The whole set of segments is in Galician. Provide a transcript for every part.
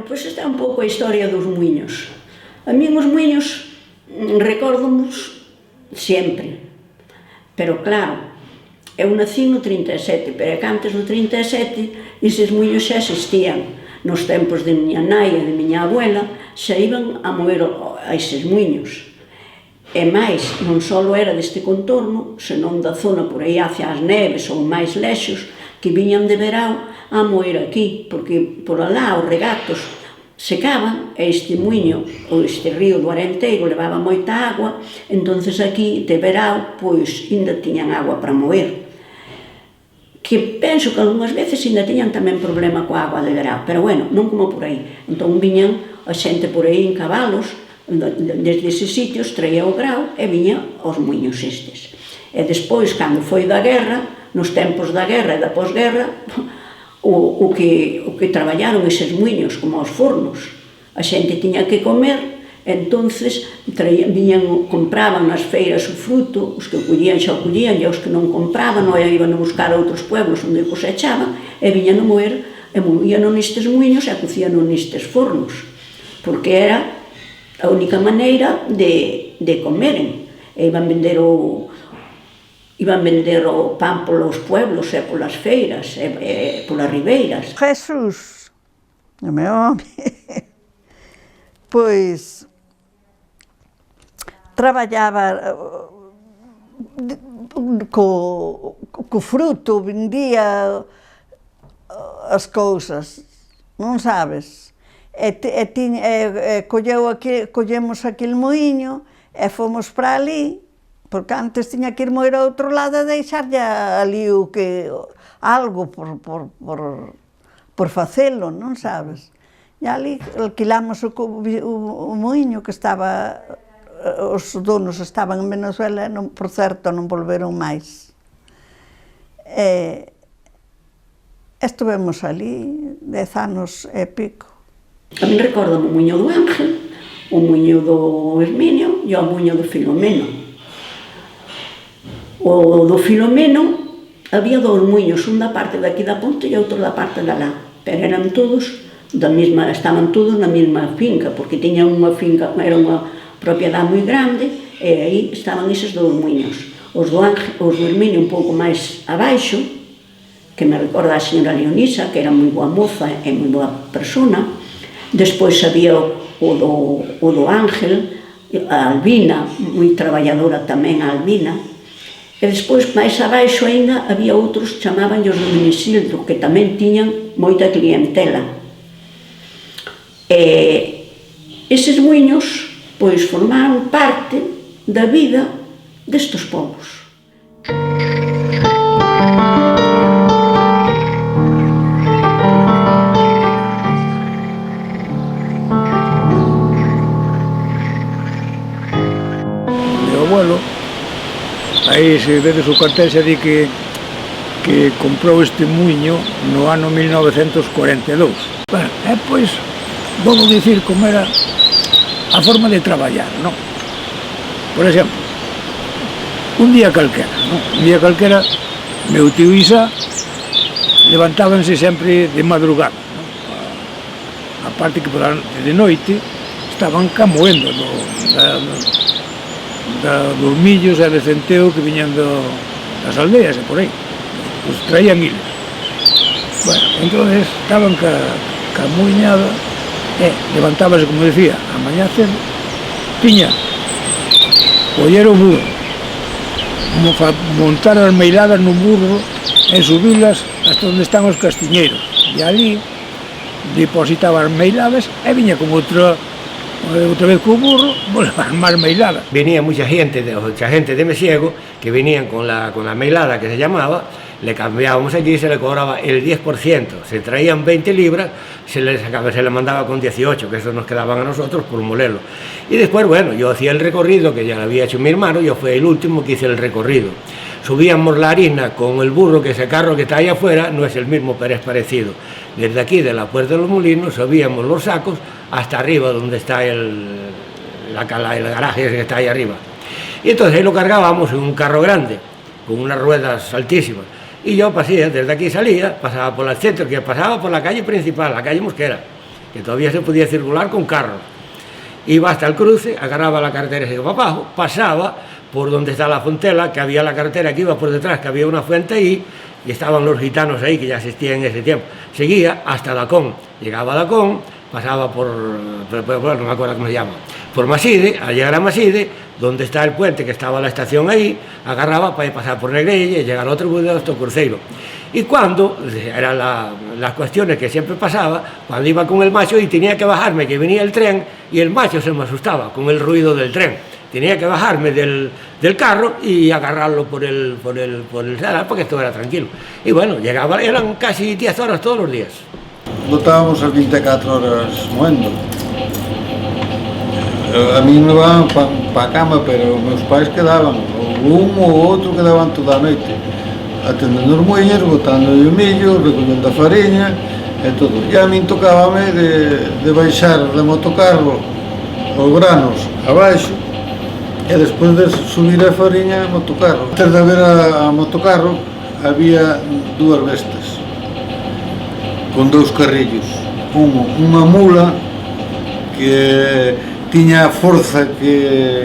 pois esta é un pouco a historia dos muiños. A min os muiños recórdamos sempre, pero claro, eu nací no 37, pero é que antes do 37 eses muiños xa existían. Nos tempos de miña nai e de miña abuela xa iban a moer a eses muiños. E máis, non só era deste contorno, senón da zona por aí hacia as Neves ou máis lexos, que viñan de verao a moer aquí, porque por alá os regatos secaban e este muiño, ou este río do Arenteiro, levaba moita agua, entonces aquí de verao, pois, ainda tiñan agua para moer. Que penso que algunhas veces ainda tiñan tamén problema coa agua de verao, pero bueno, non como por aí. Entón viñan a xente por aí en cabalos, desde eses sitios, traía o grao e viña aos muiños estes. E despois, cando foi da guerra, nos tempos da guerra e da posguerra, o que traballaron eses muiños, como os fornos, a xente tiña que comer, entonces compraban nas feiras o fruto, os que o collían xa o collían, e os que non compraban ou iban a buscar a outros pueblos onde o cosechaban, e viñan a moer, e moían nestes muiños e cocían nestes fornos, porque era a única maneira de comeren. E iban vender o pan polos pueblos e polas feiras e polas ribeiras. Jesús, o meu home, pois traballaba co fruto, vendía as cousas, non sabes? Collemos aquel muiño e fomos para ali, porque antes tiña que ir moer ao outro lado e deixarlle ali algo por facelo, non sabes? E ali alquilamos o muiño que estaba, os donos estaban en Venezuela e, por certo, non volveron máis. Estuvemos ali 10 anos e pico. A min recórdame o muiño do Ángel, o muiño do Herminio e o muiño do Filomeno. O do Filomeno había dous muiños, un da parte daqui da ponte e outro da parte da lá, pero eran todos estaban todos na mesma finca, porque tiñan unha finca, era unha propiedade moi grande, e aí estaban eses dous muiños. Os do Herminio un pouco máis abaixo, que me recorda a señora Leonisa, que era moi boa moza e moi boa persona. Despois había o do Ángel, a Albina, moi traballadora tamén a Albina. E despois, máis abaixo ainda, había outros que chamaban os do Minisildo, que tamén tiñan moita clientela. E eses muiños, pois, formaron parte da vida destes povos. Abuelo, aí se vedes o cartel xa di que comprou este muiño no ano 1942. Bueno, pois, vou dicir como era a forma de traballar, non? Por exemplo, un día calquera, meu tío Isa levantábanse sempre de madrugada, non? A parte que de noite estaban camoendo dos millos e de centeo que viñan das aldeas e por aí, os traían hilos. Bueno, entonces estaban ca muiñada e levantábase, como decía, a mañá cedo, tiña coller o burro, montar as meiladas no burro e subilas hasta onde están os castiñeiros, e ali depositaba as meiladas e viña con outra vez co burro, máis meilada. Venía mucha gente de Mesiego que venían con la meilada que se llamaba, le cambiábamos allí y se le cobraba el 10%. Se traían 20 libras, se le mandaba con 18, que eso nos quedaban a nosotros por molerlo. Y después, bueno, yo hacía el recorrido, que ya lo había hecho mi hermano, yo fui el último que hice el recorrido. Subíamos la harina con el burro, que ese carro que está ahí afuera no es el mismo, pero es parecido. Desde aquí, de la Puerta de los Molinos, subíamos los sacos hasta arriba, donde está el garaje que está ahí arriba. Y entonces ahí lo cargábamos en un carro grande, con unas ruedas altísimas. Y yo pasé, desde aquí salía, pasaba por el centro, que pasaba por la calle principal, la calle Mosquera. que todavía se podía circular con carros. Iba hasta el cruce, agarraba la carretera y se iba para abajo, pasaba por donde está la Fontela, que había la carretera que iba por detrás, que había una fuente ahí, y estaban los gitanos ahí, que ya existían en ese tiempo. Seguía hasta Dacón, llegaba a Dacón, pasaba por no me acuerdo cómo se llama, por Maside, al llegar a Maside, donde está el puente, que estaba la estación ahí, agarraba para pasar por Negrelle y llegar a otro pueblo hasta Cruceiro. Y cuando, eran las cuestiones que siempre pasaba, cuando iba con el macho y tenía que bajarme, que venía el tren, y el macho se me asustaba con el ruido del tren. Tenía que bajarme del carro y agarrarlo por el salar, porque esto era tranquilo. Y bueno, llegaba, eran casi 10 horas todos los días. Botábamos as 24 horas moendo. A mí me levaban para a cama, pero meus pais quedaban, un ou outro quedaban toda a noite, atendendo os muiños, botando o millo, recollendo a fariña e todo. E a min tocábame de baixar de motocarro os granos abaixo e despois de subir a fariña a motocarro. Antes de haber a motocarro había dúas bestas con dous carrillos, unha mula que tiña a forza que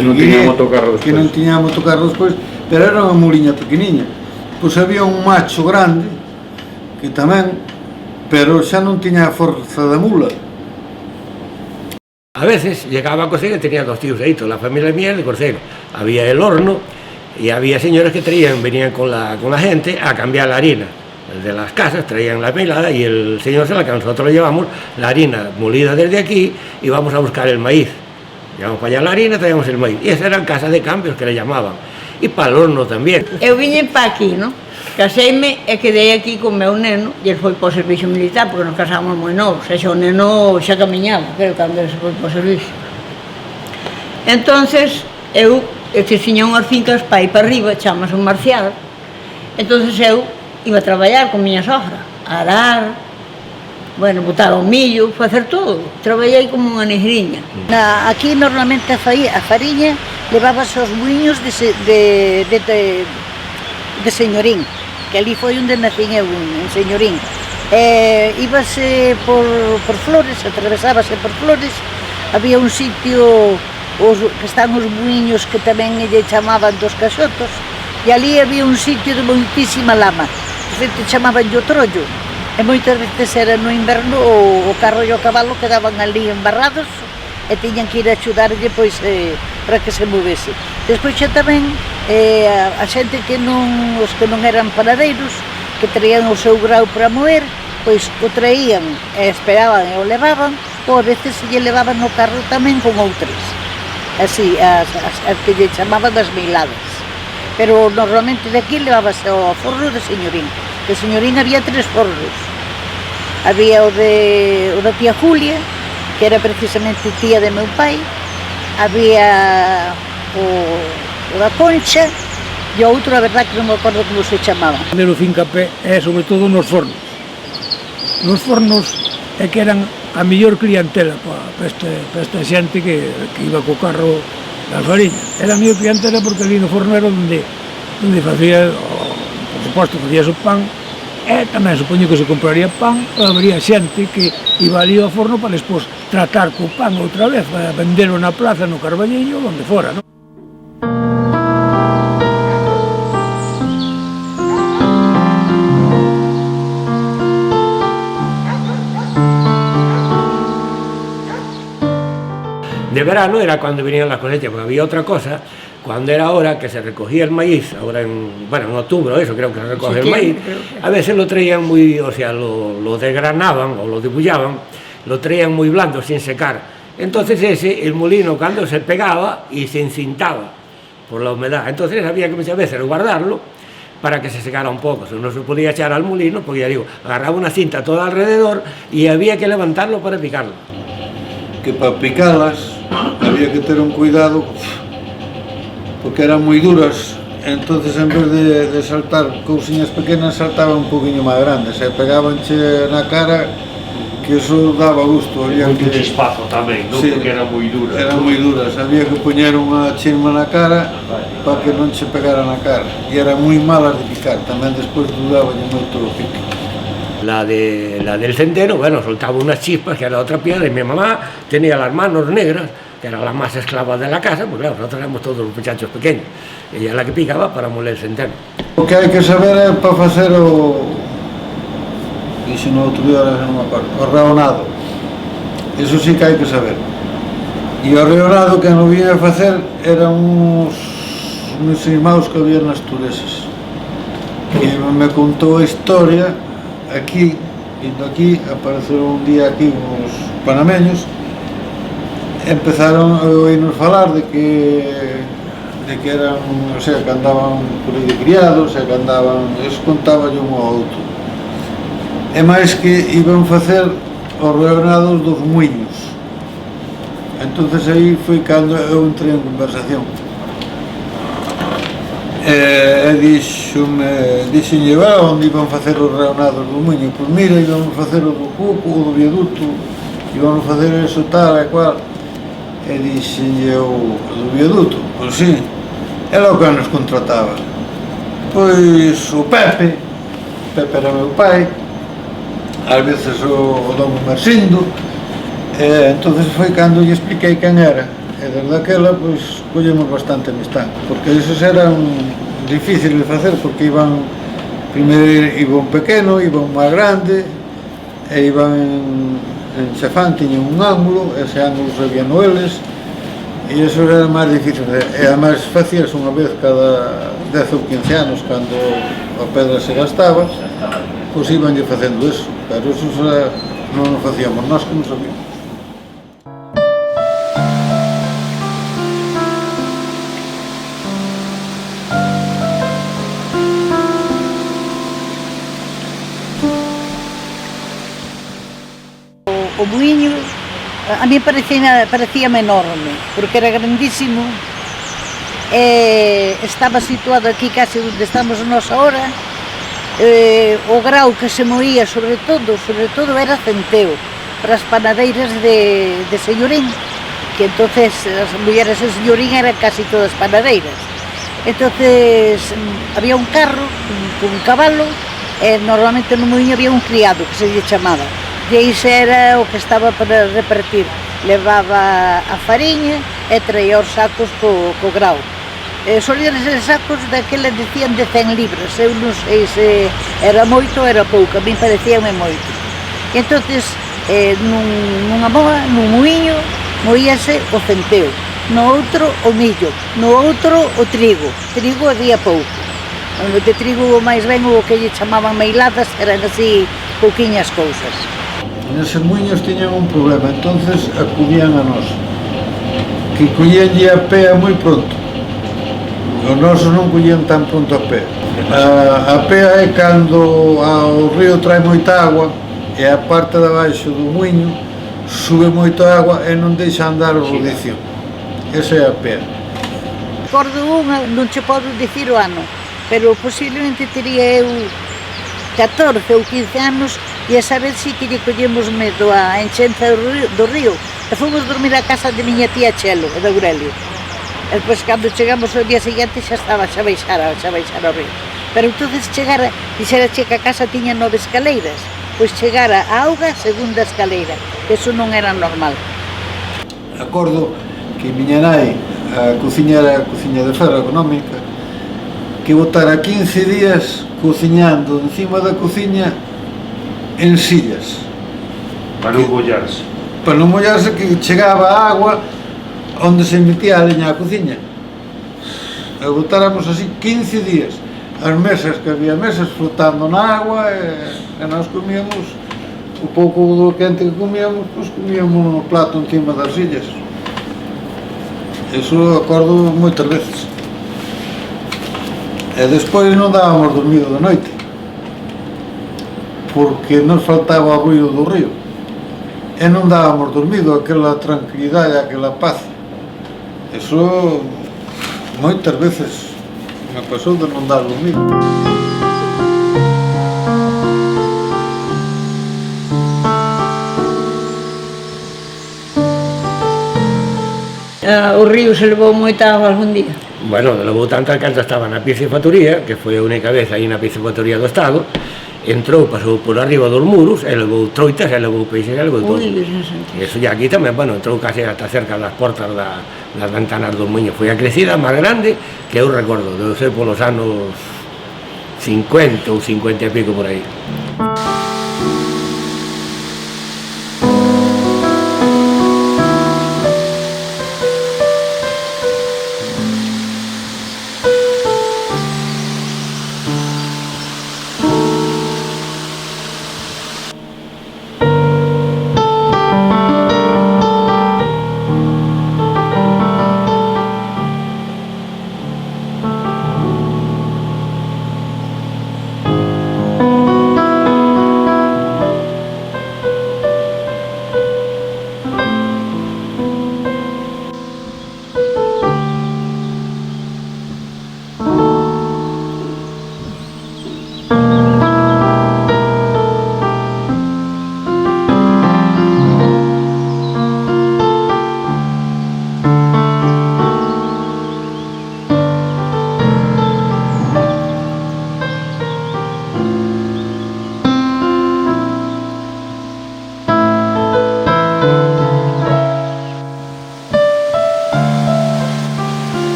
non tiña motocarro despois. Que non tiña motocarro despois, pero era unha muliña pequeniña. Pois había un macho grande que tamén, pero xa non tiña a forza da mula. A veces llegaba a Cruceiro y tenía 2 tíos ahí, toda la familia mía de Cruceiro. Había el horno y había señores que venían con la gente a cambiar la harina. De las casas traían la melada y el señor se la que nosotros le llevamos la harina molida desde aquí y vamos a buscar el maíz. Llevamos para allá la harina, traíamos el maíz. Y esas eran casas de cambios que le llamaban. Y para el horno también. Eu viñen para aquí, non? Caseime e quedei aquí con meu neno e ele foi para o servicio militar porque nos casamos moi novos, e xa o neno xa camiñaba, pero cando ele se foi para o servicio. Entonces, este tiña unhas fincas para ir para arriba, chamase un Marcial, entonces eu iba a traballar con miña sogra, a arar, bueno, botar o millo, facer todo. Traballei como unha negriña. Aquí normalmente a fariña levábase aos muiños de Señorín, que ali foi onde nacín eu, en Señorín. Íbase por Flores, atravesábase por Flores, había un sitio que están os muiños que tamén lle chamaban dos Caxotos, e ali había un sitio de moitísima lama, que chamaban o Trollo, e moitas veces era no inverno o carro e o cabalo quedaban ali embarrados e tiñan que ir a axudarlle pois, para que se movese. Despois xa tamén a xente os que non eran panadeiros, que traían o seu grau para moer, pois o traían e esperaban e o levaban, ou a veces se lle levaban no carro tamén con outras, así, as que lle chamaban as miladas. Pero normalmente de aquí levábase ao forno de Señorín. De Señorín había 3 fornos. Había o da tía Julia, que era precisamente tía de meu pai, había o da Concha e o outro, a verdad que non me acordo como se chamaba. O fincapé é sobre todo nos fornos. Nos fornos é que eran a mellor clientela para esta xente que iba co carro da fariña. Era a mellor clientela porque ali no forno era onde facía, por suposto, facías o pan, e tamén supoño que se compraría pan, habría xente que iba ali ao forno para despois tratar co pan outra vez, para vendelo na plaza, no Carballiño, onde fora, non? De verano era cuando venían las cosechas, porque había otra cosa, cuando era hora que se recogía el maíz, ahora en octubre, eso creo que se recoge el maíz, a veces lo traían lo desgranaban o lo debullaban, lo traían muy blando, sin secar. Entonces el molino cuando se pegaba y se encintaba por la humedad, entonces había que muchas veces guardarlo para que se secara un poco, no se podía echar al molino, porque ya digo, agarraba una cinta todo alrededor y había que levantarlo para picarlo. Que para picalas había que ter un cuidado porque eran moi duras, entonces en vez de saltar cousiñas pequenas saltaban un poquinho máis grandes e pegabanche na cara, que eso daba gusto. Había moito espazo tamén, non? Sí, porque eran moi duras. Eran moi duras, había que poñer unha chisma na cara para que non se pegara na cara, e eran moi malas de picar, tamén despois duraban moito o pique. La del centeno, bueno, soltaba unas chispas, que era otra piedra, y mi mamá tenía las manos negras, que era la más esclava de la casa, pues claro, nosotros éramos todos los muchachos pequeños. Ella era la que picaba para moler el centeno. O que hai que saber é para facer o... Dixo no outro día, ahora non me acordo, o reonado. Eso sí que hai que saber. E o reonado que non vinha a facer eran uns irmãos que había nas Tureses. Que me contou a historia aquí, indo aquí, apareceron un día aquí uns panameños, empezaron a oírnos falar de que eran, o sea, que andaban por aí de criados, e que andaban, eso contaba yo un ao outro. E máis que iban facer os reonados dos muiños. Entonces aí foi cando eu entrei en conversación. E dixenlle, onde iban facer os reonados do muiño? Pois mira, iban facer o do Cuco, o do viaduto, iban facer eso tal e cual. E dixenlle o do viaduto, pois sí, era o que nos contrataba. Pois o Pepe era meu pai, ás veces o don Mersindo, e entonces foi cando lle expliquei quen era, e desde aquela pois collemos bastante amistad, porque esos eran difíciles de facer, porque iban, primeiro iba un pequeno, iba un máis grande, e iban en Chafán, tiñen un ángulo, ese ángulo sabían eles, e eso era máis difícil, e además facías unha vez cada 10 ou 15 anos, cando a pedra se gastaba, pois ibanlle facendo eso, pero eso non o facíamos nós, que non sabíamos. O muiño a mí parecíame enorme, porque era grandísimo, estaba situado aquí case onde estamos nós agora. O grau que se moía sobre todo era centeo para as panadeiras de Señorín, que entonces as mulleres de Señorín eran casi todas panadeiras. Entonces había un carro con un cabalo, e normalmente no muiño había un criado que se lle chamaba, e iso era o que estaba para repartir, levaba a fariña e traía os sacos co grau. Solían ser sacos daqueles decían de 100 libras, eu non sei se era moito ou era pouco, a mí parecíame moito. E entonces, nunha moa, nun muiño, moíase o centeo, no outro o millo, no outro o trigo había pouco. De trigo máis ben o que lle chamaban meiladas, eran así pouquiñas cousas. Neses muiños tiñan un problema, entonces acudían a nós, que collíanlle a pé moi pronto. Os nosos non collían tan pronto a pé. A pé é cando o río trae moita agua e a parte de abaixo do muiño sube moita agua e non deixa andar o rodicio. Esa é a pé. Recordo unha, non che podo dicir o ano, pero posiblemente tería eu 14 ou 15 anos, e a saber si que lle collemos medo a enchente do río, e fomos dormir a casa de miña tía Chelo, de Aurelio. E depois, cando chegamos ao día seguinte, xa estaba xa baixar ao río. Pero entonces chegara, dixera che que a casa tiña 9 escaleiras, pois chegara a auga a segunda escaleira, que eso non era normal. Acordo que miña nai, a cociña era a cociña de ferro económica, que botara 15 días cociñando encima da cociña en sillas. Para non mollarse. Para non mollarse, que chegaba a agua onde se metía a leña a cociña. E botáramos así 15 días. As mesas, que había mesas flotando na agua, e nós comíamos o pouco do quente que comíamos, pois comíamos no plato encima das sillas. Eso acordo moitas veces. E despois non dábamos dormido de noite, porque nos faltaba o ruido do río, e non dábamos dormido, aquela tranquilidade, aquela paz. Eso moitas veces me pasou de non dar dormido. O río se levou moita agua algún día? Bueno, levou tanta canta estaba na piscifactoría, que foi a única vez aí na piscifactoría do Estado, entrou, pasou por arriba dos muros, e levou troitas, e levou peixes, e levou todo. Ui, Virgen Santísima. Eso ya aquí tamén, bueno, entrou case hasta cerca das portas das ventanas do muiño. Foi a crecida máis grande que eu recordo, deu ser polos anos 50 ou 50 e pico por aí.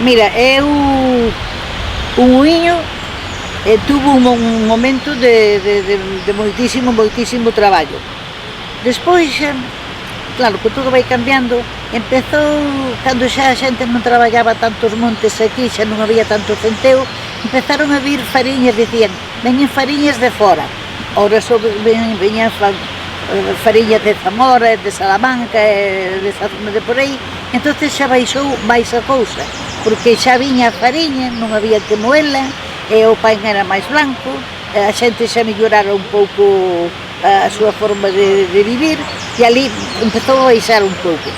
Mira, o muiño tuvo un momento de moitísimo traballo. Despois, claro, que todo vai cambiando, empezou, cando xa a xente non traballaba tantos montes aquí, xa non había tanto centeo, empezaron a vir fariñas, dicían, veñen fariñas de fora. Ora só veñan fariñas de Zamora, de Salamanca, de esa zona de por aí, entonces xa baixou máis a cousa, porque xa viña a fariña, non había que moela, e o pan era máis blanco, a xente xa mellorara un pouco a súa forma de vivir, e ali empezou a baixar un pouco.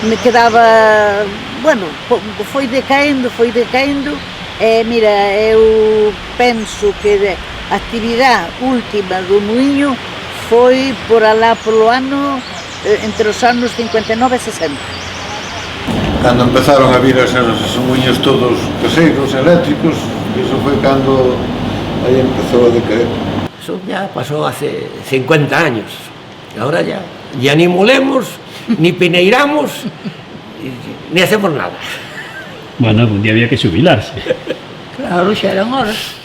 Me quedaba, bueno, foi decaendo, e mira, eu penso que a actividade última do muiño foi por alá polo ano, entre os anos 59 e 60. Cando empezaron a vir esos muiños todos caseiros, eléctricos, iso foi cando aí empezou a decaer. Eso ya pasó hace 50 años. Ahora ya ni molemos, ni pineiramos, ni hacemos nada. Bueno, algún día había que jubilarse. Claro, xa eran horas.